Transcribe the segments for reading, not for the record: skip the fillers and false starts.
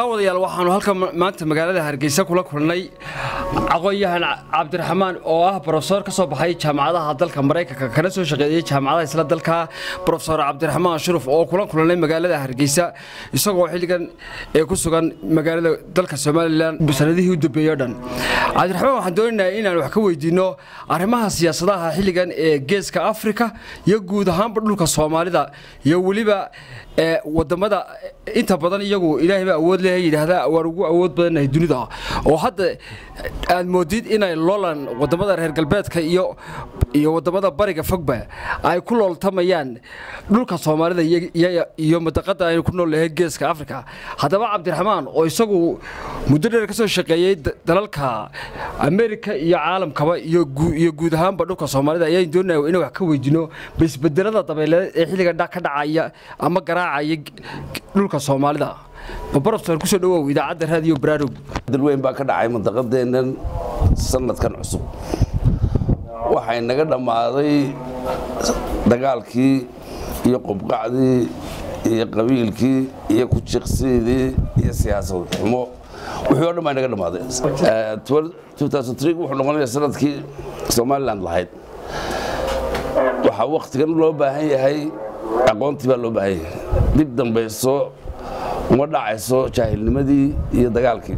daawadayaal waxaanu halka maanta magaalada Hargeysa kula kulnay aqoonyahan Cabdiraxmaan oo ah professor ka soo baxay jaamacadaha dalka Mareykanka kana soo shaqeeyay jaamacadaha isla dalka professor Cabdiraxmaan Shuruf oo kula kulnay magaalada Hargeysa isagoo xilligan ee ku sugan magaalada dalka Soomaaliland sanadihii u dambeeyay dhan Cabdiraxmaan waxaan doonaynaa inaan wax ka weydiino arrimaha siyaasadaha xilligan ee Geeska Afrika iyo guud ahaan dhulka Soomaalida iyo waliba wadamada inta badan iyagu Ilaahay ba awood leeyahay yiraahdaa war ugu awood badan ee dunida oo hadda aad moodid inay loolan wadamada reer galbeedka iyo wadamada bariga fogba ay ku looltamayaan dhulka Soomaalida iyo madaqada ay ku nool yahay Geeska Afrika hadaba Cabdiraxmaan oo isagu muddo dheer ka soo shaqeeyay dalalka Amerika iyo caalamkaba iyo guud ahaan dhulka Soomaalida ayay doonayaan inay wax ka weydiino isbedelada dabeeleed ee xilliga ka dhacaya ama garaacaya dhulka Soomaalida professor ku soo dhawow idaacada raadiyo Baraarug dalweyn baa ka dhacay madaqadeenan sanadkan cusub waxay naga dhamaaday dagaalkii iyo qobqacdii iyo qabiilkii iyo ku jiqsidii iyo siyaasad xumo wixii oo dhan baa naga dhamaaday 2003 wuxuu noqonayaa sanadkii Somaliland lahayd waxa waqtigan loo baahan yahay aqoonti baa loo baahan yahay dib dambayso uma dhacayso jaahilnimadii iyo dagaalkii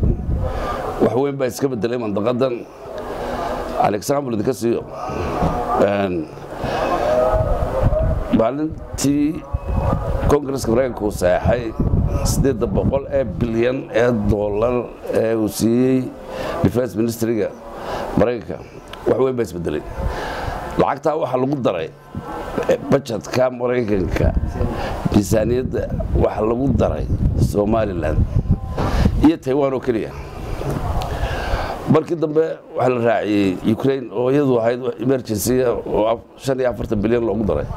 wax weyn baa iska bedelay mandaqadan Alexander ka siiyo maalintii Congress Mareykanka uu saxay 800 bilyan ee dollar ee uu siiyay Defense Ministry-ga Mareykanka wax weyn baa isbedelay lacagta waxa lagu daray budgetka Mareykanka miisaaniyadda waxa lagu daray Somaliland iyo Taiwan oo kaliya markii dambe waxa la raaciyay Ukraine oo iyadu ahayd emergency oo 45 bilyan loogu daray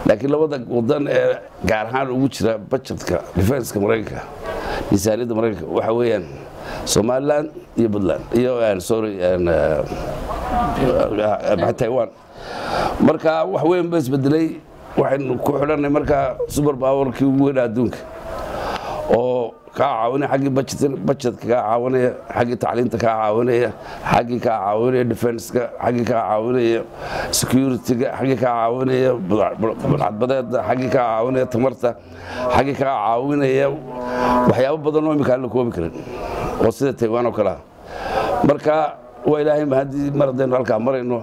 laakiin labada wadan ee gaar ahaan ugu jira budgetka defense-ka Mareykanka miisaaniyadda Mareykanka waxa weeyaan Somaliland iyo Puntland iyo Taiwan marka wax weyn baa isbedelay waxaynu ku xidhanay marka super power-kii ugu weyn adduunka oo ka caawinaya xagii budgetka ka caawinaya xagii tacliinta ka caawinaya xagii ka caawinaya defense-ka xagii ka caawinaya security-ga xagii ka caawinaya badbaadada xagii ka caawinaya tamarta xagii ka caawinaya waxyaabo badan oo imika la koobi karin oo sida Taiwan oo kala marka waa Ilaahay mahadi maradeen halka marayno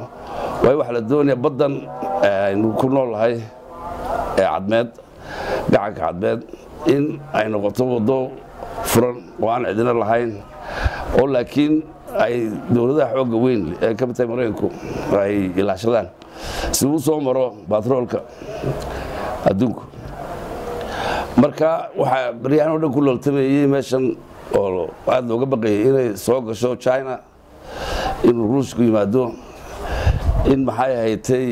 way wax la doonaya badan aynu ku noolahay ee cadmeed gacanka cadmeed in ay noqoto wado furan oo aan cidina lahayn oo laakiin ay dawladaha xoogga weyn ee ka batay Mareykanku ay ilaashadaan si uu soo maro batroolka adduunka marka waxa bariyaan oo dhan ku looltamayay meeshan oo aad looga baqayay inay soo gasho China in Ruushku yimaado in maxay haytay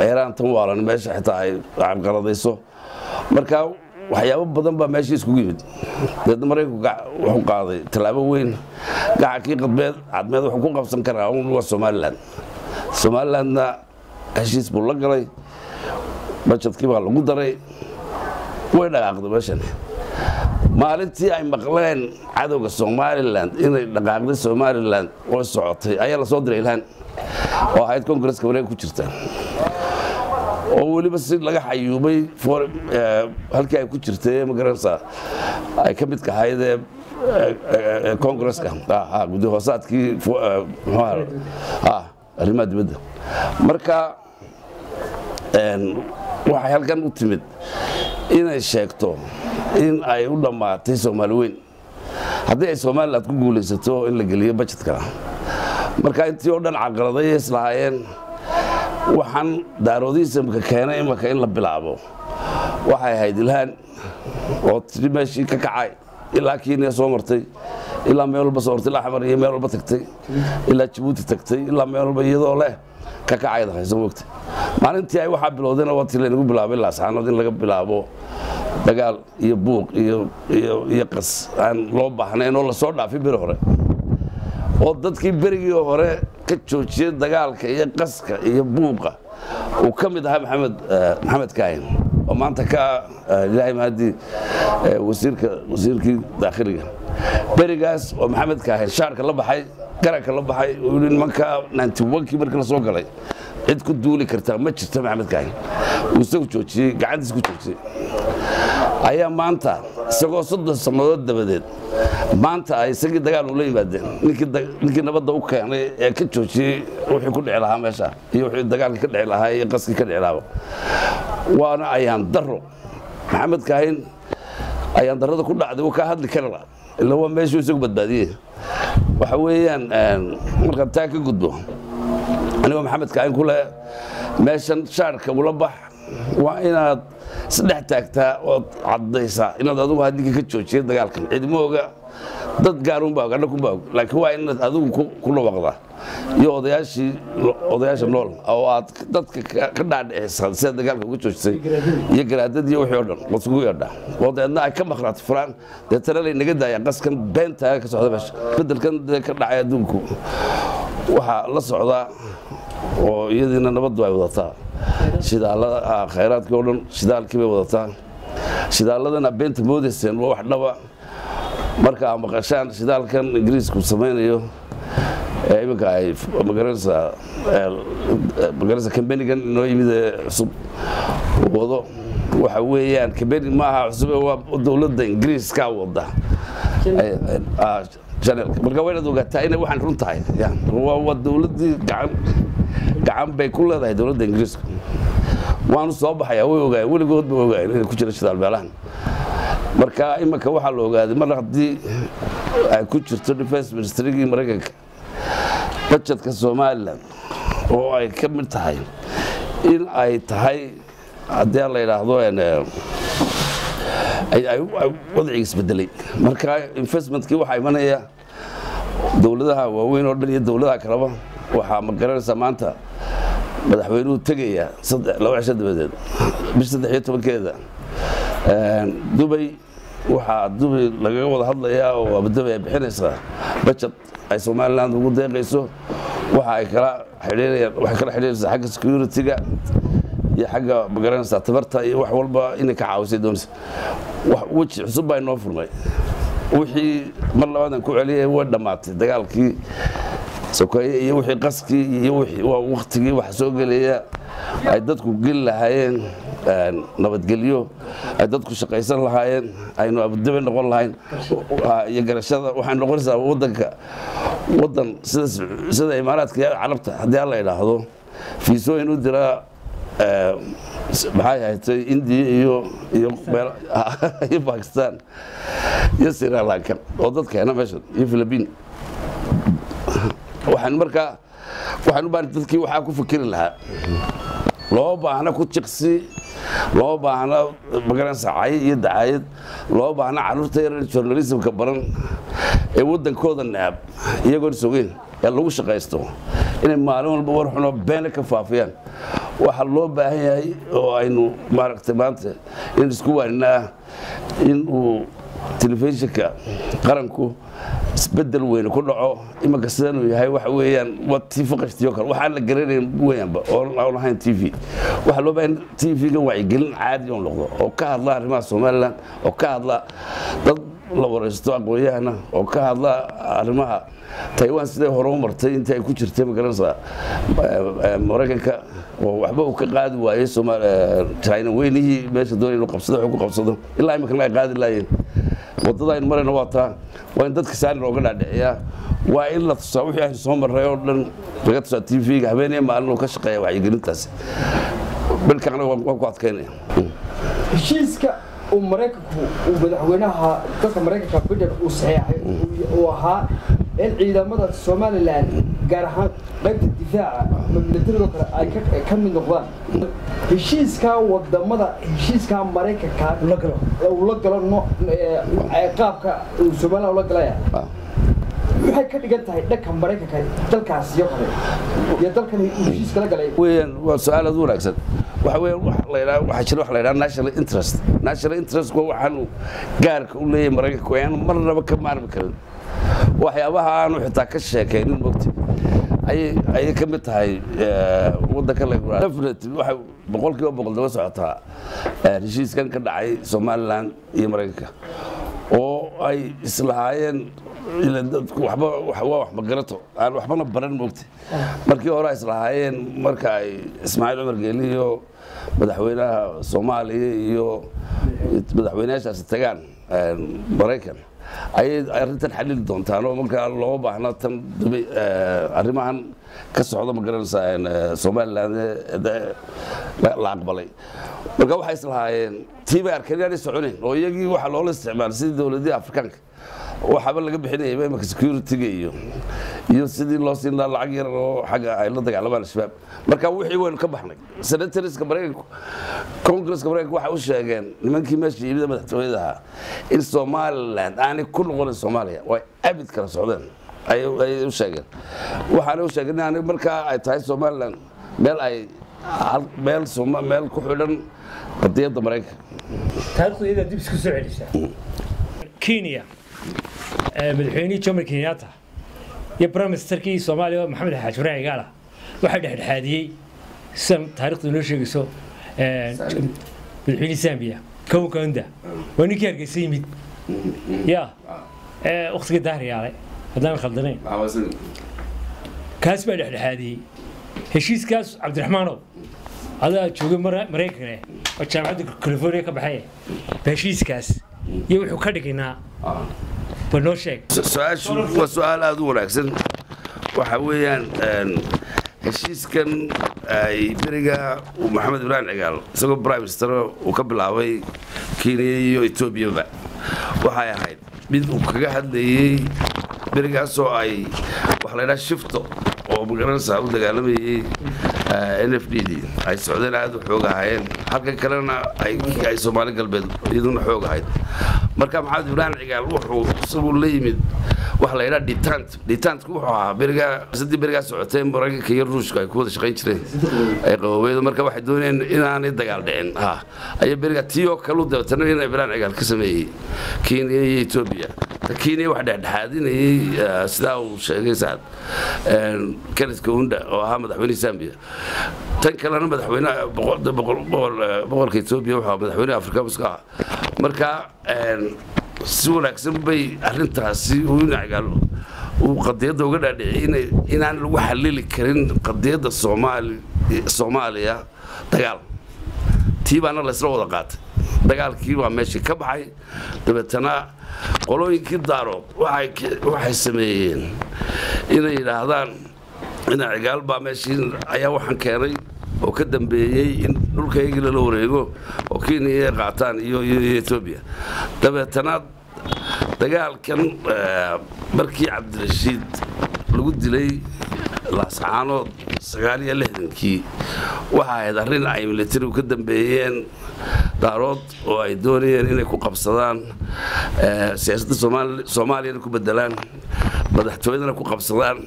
Iran tan waalan meesha xitaa ay qaladayso marka waxyaabo badan baa meesha isku yimid dad Mareykanku wuxuu qaaday talaabo weyn gacankii qadbeed cadmeed wuxuu ku qabsan karaa Somalilandna heshiis buu la galay budgetkii baa lagu daray way dhaqaaqday meeshan maalintii ay maqleen cadawga Somaliland inay dhaqaaqday Somaliland oo socotay ayaa la soo diray ilhaan oo ahayd Congress-ka Mareykanka ku jirta oo waliba si laga xayuubay halkii ay ku jirtay ma garanaysaa ay ka mid ka ahayd Congress-ka guddi hoosaadkii arrimaha dibadda marka waxay halkan u timid inay sheegto in ay u dhamaatay Soomaali weyn haddii ay Somaliland ku guulaysato in la geliyo budgetka marka intii oo dhan caqaladay islaayeen waxaan daaroodiisa ka keenay imaka in la bilaabo waxay ahayd ilhaan oo meeshii ka kacay ilaa Kenya soo martay ilaa meel walba soo martay ilaa Xamar iyo meel walba tagtay ilaa Djibouti tagtay ilaa meel walba iyadoo leh ka kacay hayso waqti maalintii ay waxa bilowdeen oo tii lagu bilaabay laasaanad in laga bilaabo dagaal iyo buuq iyo qas aan loo baahnayn oo la soo dhaafay bir hore oo dadkii berigii hore ka joojiyay dagaalka iyo qaska iyo buuqa oo kamid ah Maxamed Kaahin oo maanta ka ilaahay mahadi wasiirkii daakhiliga berigaas oo maxamed kaahin shaarka la baxay garanka la baxay oo nimanka 91kii markii la soo galay cid ku duuli kartaa ma jirto maxamed kaahin uu soo joojiyay gacantiis ku joojiyay ayaa maanta isagoo 30 sanadood dabadeed maanta ay isagii dagaal u la yimaadeen ninkii nabadda u keenay ee ka joojiyay wixii ku dhici lahaa meesha iyo wixii dagaalka ka dhici lahaa iyo qaski ka dhici lahaa waana ayaan daro maxamed kaahin ayaan darada ku dhacday uu ka hadli kara ilaa waa meeshii isagu badbaadiyay waxa weeyaan marka taa ka gudbo aniga maxamed kaahin kule meeshan shaarka ula bax waa inaad saddex taagtaa oo cadaysaa inaad adigu hadii ka joojiyay dagaalkan cidmooga dad gaar u baag anna ku baag laakiin waa inaad adigu ku dhawaaqdaa iyo odayaasha nool oo aad dadka ka dhaadhicisa sida dagaalka uga joojisay iyo garaadadii wixii oo dhan lasgu yeedha wadeedna ay ka maqnaato furaan deetana lay naga daaya qaskan beenta ka socda meesha bedelkan ka dhacay adduunku waxaa la socdaa oo iyadiina nabaddu ay wadataa shidaalada khayraadka oo dhan shidaalkii bay wadataa shidaaladana beenta moodayseen waa wax dhaba marka maqashaan shidaalkan ingiriisku samaynayo iminka ay magaranaysa kambanigan inoo yimid cusub wado waxa weeyaan kambani maaha cusub waa dowladda ingiriiska wada marka waa inaad ogaataa inay waxaan run tahay waa dowladdii gacan bay ku leedahay dowladda ingiriiska waanu soo baxayaa way ogaayeen weligood bay ogaayeen inay ku jira shidaal beelahan marka iminka waxaa la ogaaday mar haddii ay ku jirto defense ministerigii maraykanka budgetka somaliland oo ay ka mid tahay in ay tahay haddii la yidhaahdo wadciga isbedelay marka investmentkii waxaa imanaya dowladaha waaweyn oo dhan iyo dowladaha kaleba waxaa ma garanaysaa maanta madaxweynuhu tegaya 2 cisho dabadeed bisha 13keeda dubay waxaa dubay lagaga wada hadlayaa oo abadaba ay bixinaysaa budget ay Soomaaliland ugu deeqayso waxa ay kala xiriiraysaa xagga security-ga iyo xagga magaranaysaa tabarta iyo wax walba inay ka caawisay doonaysa wax wajhi cusub ay noo furmay wixii mar labaad ku celiyay way dhamaatay dagaalkii sokoye iyo wixii qaskii iyo wixii waqtigii wax soo galaya ay dadku gal lahaayeen nabadgelyo ay dadku shaqaysan lahaayeen aynu abadaba noqon lahayn iyo garashada waxaan noqonaysaa wadan sida imaaraadka carabta haddii la yiraahdo fiisooyin u dira maxay ahayd India iyo Pakistan iyo Sri Lanka oo dadkeena meesha iyo Philippines waxaan u baahan dadkii waxa ku fikiri lahaa loo baahna ku jiqsi loo baahna magaranaysaa cay iyo dacaayad loo baahna carruurta yar journalismka baran ee wadankooda naab iyagoo sugeen ee lagu shaqaysto inay maalin walba war xuno been ka faafiyaan waxa loo baahan yahay oo aynu maaragtay maanta in isku waarnaa in uu telefishinka qaranku isbedel weyn ku dhaco imanka sidaan uu yahay waxa weeyaan wati faqashtiyo kale waxa la garanayn weeyanba oo aan lahayn TV waxa loo baahan TV-ga wacyigelin caadi oo noqdo oo ka hadla arrimaha Soomaaliland oo ka hadla dad la waraysto aqoonyahana oo ka hadla arrimaha Taiwan sidee hore u martay inta ay ku jirtay magaranaysaa Mareykanka oo waxba uu ka qaadi waayay China weynihii meesha doonay inuu qabsado wuxuu ku qabsado ilaa imanka ay qaadi laayeen wadada ay marayna waa taa waa in dadka saarin ooga dhaadhiciyaa waa in la tusaa wixii ay soo maray oo dhan laga tusaa TV-ga habeenay maalin ka shaqeeya wacyigelintaas bilkaana waa ku adkeynaya heshiiska uu Mareykanku uu madaxweynaha dalka Mareykanka Biden uu saxeexay oo ahaa in ciidamada Somaliland gaar ahaan qaybta difaaca militariga kale ay ka mid noqdaan heshiiska wadamada heshiiska Mareykanka la galo qaabka uu Somaliland la galaya waxay ka dhigan tahay dhanka Mareykanka dalkaas iyo kale iyo dalkan heshiiska la galay waa su'aal aad u wanaagsan waxa jira wax la yiraahdo national interest ko waxaan gaarka u leeyahay Mareykanka oo marnaba ka maarmi karin waxyaabaha aanu xitaa ka sheekaynin mogti ayay ka mid tahay waddanka definitely waxay boqolkiiba boqol daba socotaa heshiiskan ka dhacay Somaliland iyo Mareykanka oo ay islahaayeen ila dadku wax ma garato aan waxbana baran moogtay markii hore ay islahaayeen marka ay Ismaaciil Cumar Geeli iyo madaxweynaha Soomaaliya iyo madaxweynayaashaas tagaan Mareykan ay arrintan xalil doontaan oo marka loo baahna tan arrimahan ka socda ma garanaysaa Somaliland la aqbalay marka waxay islahaayeen tiiba arkayaan soconayn oo iyagii waxa loo isticmaalay sidii dawladda Afrikaanka waxaba laga bixinayay marka security-ga iyo sidii loo siin lahaa lacag yar oo xagga ay la dagaalamaan shabaab marka wixii weyn ka baxnay senatorska Mareykanka Congress-ka Mareykanka waxa uu sheegeen nimankii meeshii yimid madaxtooyada in Somaliland aanay ku noqon Soomaaliya way abid kala socdeen ay u sheegeen waxaana u sheegeen in marka ay tahay Somaliland meel ku xidhan qadiyadda Mareykanka taariikhda dib isku soo celisay Kenya madaxweyne Jomo Kenyatta iyo Prime Minister-kii Soomaaliya Maxamed Xaaji Ibrahim Cigaal waxa dhexdhexaadiyay san taariikhdu inoo sheegayso madaxweyne Zambia Kaunda waa ninkii Hargeysa yimid waqtiga dahriyaalay haddaan khaldanayn kaas baa dhexdhexaadiyay heshiiskaas Cabdiraxmaanow adaa joogay Mareykanka oo jaamacadda California ka baxay heshiiskaas iyo wuxuu ka dhignaa banoo sheeg su'aal aad u wanaagsan waxa weeyaan heshiiskan ay beriga Maxamed Ibrahim Cigaal isagoo Prime Minister uu ka bilaabay Kenya iyo Ethiopia waxay ahayd mid uu kaga hadlayay berigaas oo ay wax la yiraahdo shifto oo magaranaysa u dagaalamayay NFDD ay socdeen aad u xoog ahaayeen halka kalena ay Soomaali galbeed iyaduna xoog ahayd marka Maxamed Ibrahim Cigaal wuxuu isagu la yimid wax la yiraahdo detent wuxuu ahaa beriga socotay Mareykanka iyo Ruushka ay ku wada shaqayn jireen ay qaboweedo marka waxay doonayeen inaanay dagaal dhicin ay beriga tiyo kale u dabatana in Ibrahim Cigaal ka sameeyay Kenya iyo Ethiopia Kenya wax dhexdhexaadinayay sida uu sheegay saad Kenneth Kaunda oo ahaa madaxweyne Zambia tan kalena madaxweynaha boqolka Ethiopia waxa madaxweynaha Afrika muska marka si wanaagsan bay arrintaasi uu Cigaal uu qadiyada uga dhaadhicay inaan lagu xalili karin qadiyada Soomaaliya dagaal tiibana la isla wada qaatay dagaalkii waa meeshii ka baxay dabeetana qolooyinkii daarood waxay sameeyeen inay yiraahdaan in Cigaal baa meeshii ayaa waxaan keenay oo ka dambeeyay in dhulkayga la wareego oo Kenya qaataan iyo Ethiopia dabeetana dagaalkan markii Cabdirashiid lagu dilay laascaanood 69kii waxa ay arrin ay military ka dambeeyeen daarood oo ay doonayeen inay ku qabsadaan siyaasadda Soomaaliya ku bedelaan madaxtooyadana ku qabsadaan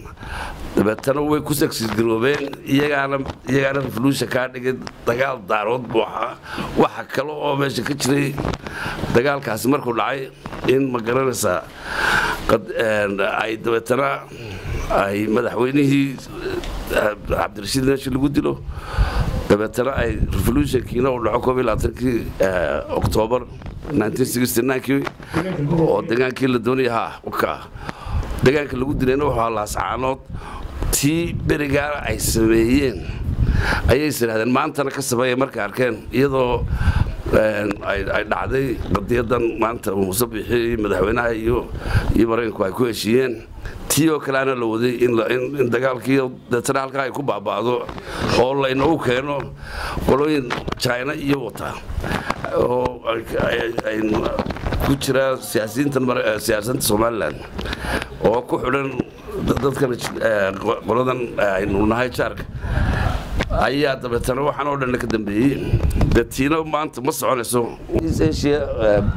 dabeetana way ku saksiisgaroobeen iyagaana revolution ka dhigay dagaal daarood waxa kale oo meesha ka jiray dagaalkaasi markuu dhacay in ma garanaysaa ay dabeetana ay madaxweynihii Cabdirashiid meeshii lagu dilo dabeetana ay revolutionkiina uu dhaco 12kii October 1969 oo dagaalkii la doonayay dagaalka lagu dilayna waxa la saacanood tii beriga ay sameeyeen ayay yiraahdeen maantana ka sameeyay markay arkeen iyadoo ay dhacday qadiyadan maanta uu Musabbixi madaxweynaha iyo Mareykanku ay ku heshiiyeen tiyo kalaana la waday in dagaalkii dadna halka ay ku baabaado oo la inoo keeno qolooyin China iyo wata oo ay ku jira siyaasadda Somaliland oo ku xidhan dadka qoladan aynu nahay jaarka ayaa dabeetana waxaan oo dhan ka dambeeyay dadtiina maanta ma soconayso Asia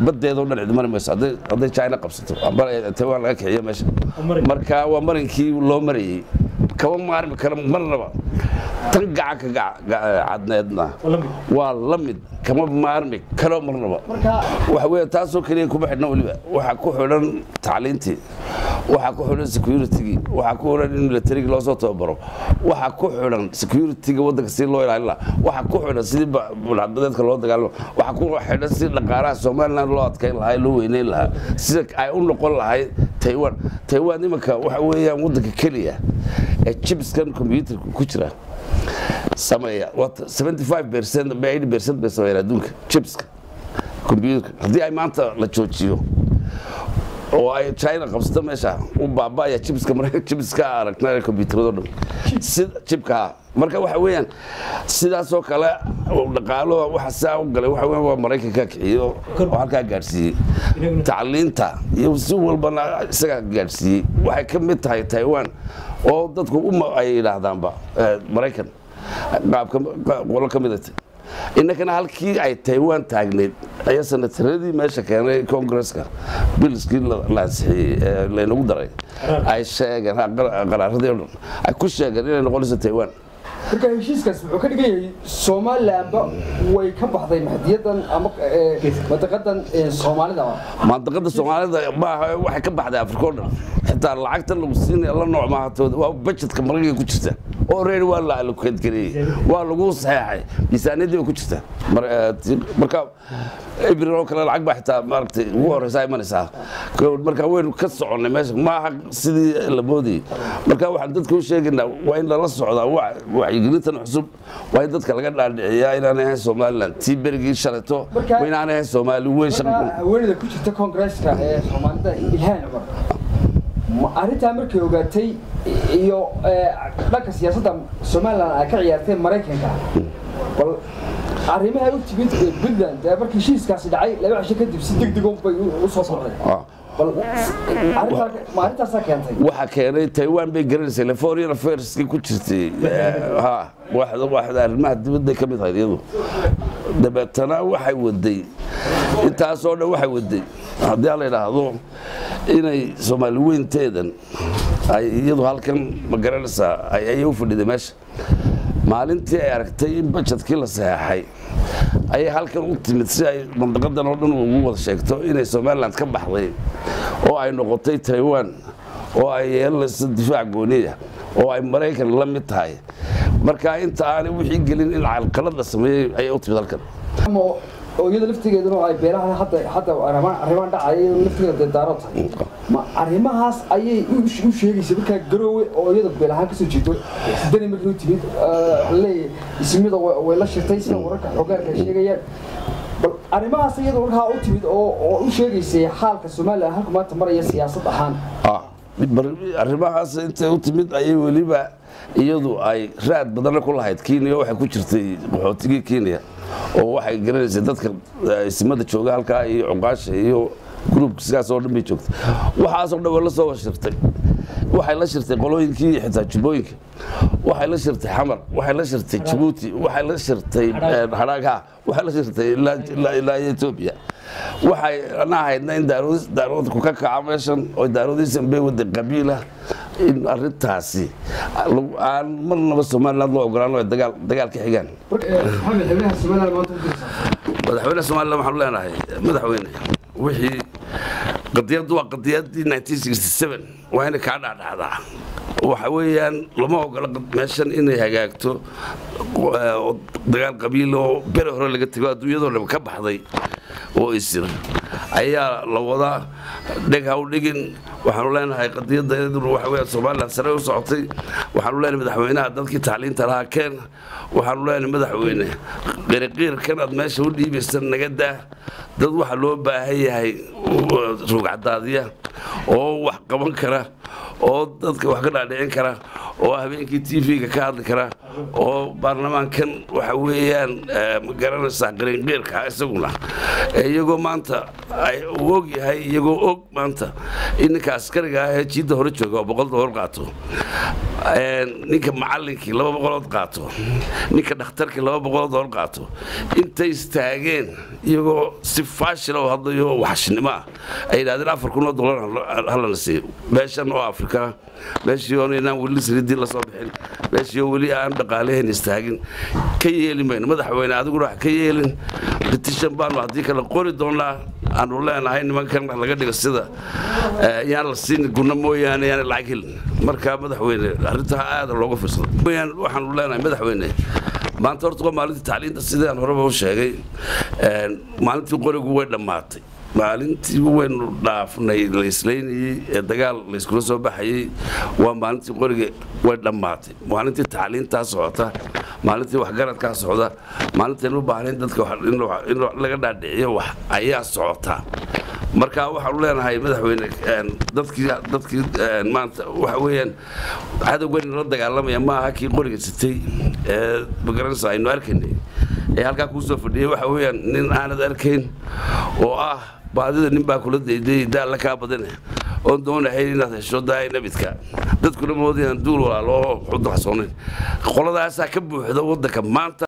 badeedo dhan cid marmayso haday China qabsato amba Taiwan laga kiciyo meesha marka waa marinkii loo mariyay kaba maarmi kara marnaba tan gacanka cadneedna waa la mid kama maarmi karo marnaba waxa weeye taasoo kaliya kuma xidhna waliba waxa ku xidhan tacliintii waxa ku xidhan security waxa ku xidhan in military loo soo tababaro waxa ku xidhan security waddanka si loo ilaaliyo waxa ku xidhan sidii bulshadadeedka loo dagaalamo waxa ku xidhan si dhaqaalaha Soomaaliland loo adkeyn lahaa loo weyneyn lahaa sida ay u noqon lahayd Taiwan nimanka waxa weeyaan waddanka kaliya ee chipskan computer ku jira sameeya 75% 80% bay sameeyaan adduunka chipska computer haddii ay maanta la joojiyo oo ay China qabsato meesha u baabaya chipska aragtay computerada dhan sida chipka marka waxa weeyaan sidaas oo kale dhaqaalo waxa saa u galay waxa weeyaan waa Mareykanka kiciyo oo halka gaarsiiyay tacliinta iyo si walbana isaga gaarsiiyay waxay ka mid tahay Taiwan oo dadku ay yiraahdaan Mareykan qaabka qolo ka mid ah innakana halkii ay Taiwan taagneed ayaa sanadradii meesha keenay Congress-ka bilskii la ansixiyay leenugu daray ay sheegeen qaraaradii oo ay ku sheegeen inay noqonayso Taiwan marka heshiiskaas wuxuu ka dhigay Soomaaliland way ka baxday mahdiyadan ama madaqadan Soomaalida waxay ka baxday Afrika oo dhan xitaa lacagta lagu siinay la nooc ma ahaato waa budgetka Mareykanka ku jirta oo reer waa la allocate gareeyay waa lagu saxay miisaaniyadii ku jirta marka ibriro kale lacag baa xitaa maartay ugu horeysa imanaysa marka weyn ka soconay meesha ma aha sidii la moodiyay marka waxaan dadku u sheegaynaa waa in la socdaa wacyigelintan cusub waa in dadka laga dhaadhiciyaa inaan ahayn Soomaaliland tibergii shalato waa inaan ahayn Soomaali weyn weynida ku jirta Congress-ka ee Soomaalida Ilhaan Cumar arinta markii ogaatay iyo dhanka siyaasadda Soomaaliland ay ka ciyaartay Mareykanka bal arrimaha u timid Puntland markii heshiiskaasi dhacay laba cisho kadib si degdeg ah bay u soo socday bal arintaas waxa keenay Taiwan bay garanaysaa la foreign affairs ku jirtay waaxda arrimaha dibadda ka mid ah iyadu dabeetana waxay waday intaas oo dhan waxay waday haddii la yiraahdo inay Soomaali weynteedan ay iyadu halkan ma garanaysaa ay u fadhiday meesha maalintii ay aragtay in budgetkii la saxay ay halkan u timid si ay mandaqadan oo dhan ugu wada sheegto inay Soomaaliland ka baxday oo ay noqotay Taiwan oo ay yeelayso difaac gooniya oo ay Mareykan la mid tahay marka inta aan wixii gelin in calqalad la sameeyay ay u timid halkan oo iyada laftigeeduna ay beeraha hadda arrimaha dhacay laftigeeda daarad ma arrimahaas ayay u sheegaysaa marka garoowe oo iyada beelaha ka soo jeedo sidani markii u timid ismida way la shirtay sida wararka xogaarka sheegayaan bal arrimahaas iyada waxa u timid oo u sheegaysay xaalka Soomaaliya halka maanta maraya siyaasad ahaan arrimahaas inta u timid ayay waliba iyadu ay raad badan ku lahayd Kenya waxay ku jirtay qaxootigii Kenya oo waxay garanaysaa dadka ismada jooga halka iyo cuqaasha iyo group sidaas oo dhan bay joogtay waxaas oo dhan la soo shirtay waxay la shirtay qolooyinkii xitaa Jubbooyinka waxay la shirtay Xamar waxay la shirtay Djibouti waxay la shirtay Haraga waxay la shirtay ilaa Ethiopia waxay anahaydna in daarood ku ka kaca meeshan oo daaroodiisan bay wada qabiila in arintaasi aan marnaba Soomaaliland loo ogolaano dagaal ka xigaan madaxweynaha Soomaaliland waxaan leenahay madaxweyne wixii qadiyadu waa qadiyadii 1967 waa in ka dhacdaa waxa weeyaan lama ogola meeshan inay hagaagto dagaal qabiil oo bere hore laga tago adduunyada dhan ka baxday oo isir ayaa la wada dhagaw dhigin waxaan leenahay qadiyadda waxa weeyaan Soomaaliland sare u socotay waxaan leenahay madaxweynaha dalkii tacliinta lahaa keen waxaan leenahay madaxweyne qiriqirkan aad meesha u dhiibaysan naga daa dad waxa loo baahan yahay ruugcadaadiya oo wax qaban kara oo dadka wax ka dhaadhicin kara oo habeenkii TV-ga ka hadli kara oo baarlamaankan waxa weeyaan garanaysaa qiriqirka isaguna iyagoo maanta ay og yahay iyagoo og maanta inka askariga ah ee jiida hore jooga $100 qaato ninka macallinkii $200 qaato ninka dhakhtarkii $200 qaato intay istaageen iyagoo si faashil oo hadlayo waxshnimo ay yiraahdeen $4,000 halana siiyo meeshan oo Afrika meeshii oo inaan wali siriidi la soo bixin meeshii oo wali aan dhaqaaleyn istaagin ka yeelimayno madaxweyne adigu wax ka yeelin petition baan hadii kala qori doonaa aanu leenahay nimankan laga dhigo sida yaan la siin guna mooyaane yaan lacag helin marka madaxweyne arrintaa aad looga fiirsado waxaanu leenahay madaxweyne maanta horta waa maalintii tacliinta sidaan horeba u sheegay maalintii qorigu way dhammaatay maalintii waynu dhaafnay la islaynayay ee dagaal la iskula soo baxayay waa maalintii qoriga way dhammaatay maalintii tacliintaa socota maalintii waxgaradkaa socda maalintii u baahnayn dadka in laga dhaadhiciyo wax ayaa socota marka waxaanu leenahay madaxweyne dadkii maanta waxa weeyaan cadowgan la dagaalamaya ma aha kii qoriga sitay ee magaranaysa aynu arkaynay ee halkaa kuu soo fadhiyay waxa weeyaan nin aanad arkayn oo ah baadida nin baa kula dayday daal la kaa badane oon doonahay inaad hesho daay nabidka dadkuna moodayaan duul walaalo oo xudaxsoonayn qoladaasaa ka buuxda waddanka maanta